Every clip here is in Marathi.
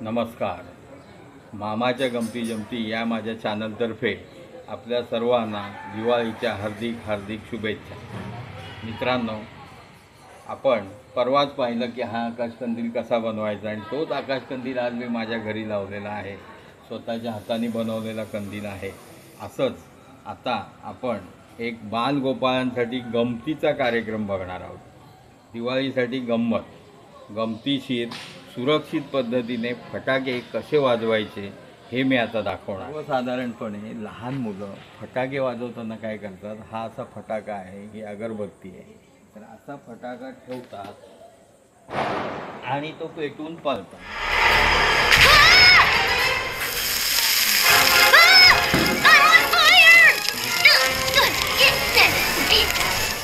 नमस्कार. मामाच्या गमती जमती या माझ्या चॅनलतर्फे आपल्या सर्वांना दिवाळीच्या हार्दिक शुभेच्छा. मित्रांनो, आपण परवाच पाहिलं की हा आकाशकंदील कसा बनवायचा आणि तोच आकाशकंदील आज मी माझ्या घरी लावलेला आहे. स्वतःच्या हाताने बनवलेला कंदील आहे. असंच आता आपण एक बालगोपाळांसाठी गमतीचा कार्यक्रम बघणार आहोत. दिवाळीसाठी गमतीशीर सुरक्षित पद्धतीने फटाके कसे वाजवायचे हे मी आता दाखवणार. सर्वसाधारणपणे लहान मुलं फटाके वाजवताना काय करतात, हा असा फटाका आहे, ही अगरबत्ती आहे, तर असा फटाका ठेवतात आणि तो पेटून पळतात.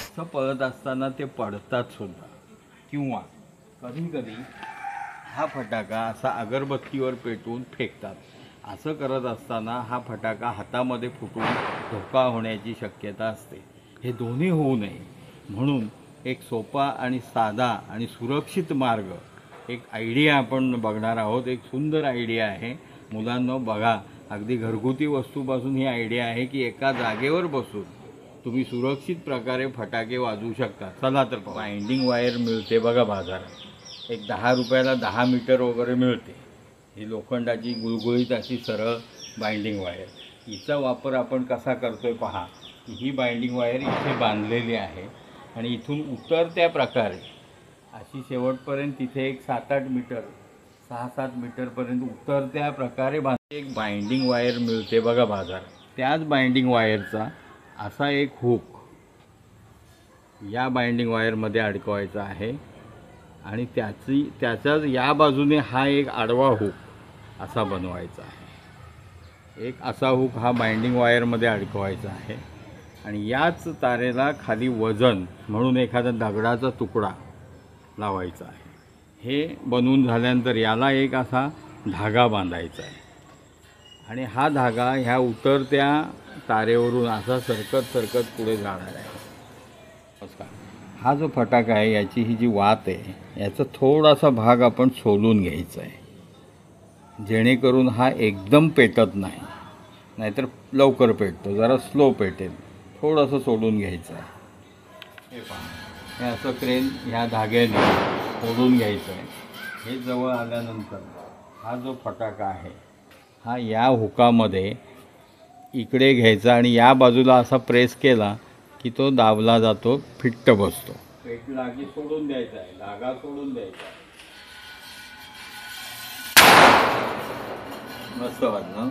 असं पळत असताना ते पडतात सुद्धा. किंवा कधी हा फटाका असा अगरबत्तीवर पेटवून फेकतात. असं करत असताना हा फटाका हातामध्ये फुटून धोका होण्याची शक्यता असते. हे दोन्ही होऊ नये म्हणून एक सोपा आणि साधा आणि सुरक्षित मार्ग, एक आयडिया आपण बघणार आहोत. एक सुंदर आयडिया आहे. मुलांनो बघा, अगदी घरगुती वस्तूपासून ही आयडिया आहे की एका जागेवर बसून तुम्ही सुरक्षित प्रकारे फटाके वाजवू शकता. चला तर बाइंडिंग वायर मिळते बघा बाजारात. एक 10 रुपयाला 10 मीटर वगैरे मिळते. ही लोखंडाची गुळगुळीत अशी सरळ बाइंडिंग वायर. हिचा वापर आपण कसा करतोय पहा. ही बाइंडिंग वायर इथे बांधलेली आहे आणि इथून उतरत्या प्रकारे अशी शेवटपर्यंत तिथे एक 7-8 मीटर 6-7 मीटरपर्यंत उतरत्या प्रकारे एक बाइंडिंग वायर मिळते बघा बाजारात. त्याच बाइंडिंग वायरचा असा एक हुक या बाइंडिंग वायरमध्ये अडकवायचा आहे आणि त्याच्याच या बाजूने हा एक आडवा हुक असा बनवायचा आहे. एक असा हुक हा बाइंडिंग वायरमध्ये अडकवायचा आहे आणि याच तारेला खाली वजन म्हणून एखादा दगडाचा तुकडा लावायचा आहे. हे बनवून झाल्यानंतर याला एक असा धागा बांधायचा आहे आणि हा धागा ह्या उतरत्या तारेवरून असा सरकत पुढे जाणार आहे. हा जो फटाका आहे, याची ही जी वात आहे, याचा थोडासा भाग आपण सोलून घ्यायचा आहे जेणेकरून हा एकदम पेटत नाही, नाहीतर लवकर पेटतो, जरा स्लो पेटेल. थोडंसं सोडून घ्यायचं आहे. हे पहा, हे असं क्रेन ह्या धाग्याने सोडून घ्यायचं आहे. हे जवळ आल्यानंतर हा जो फटाका आहे हा या हुकामध्ये इकडे घ्यायचा आणि या बाजूला असा प्रेस केला की तो दाबला जातो, फिट्ट बसतो. पेटला की सोडून द्यायचा आहे, धागा सोडून द्यायचा आहे. मस्त वाटलं.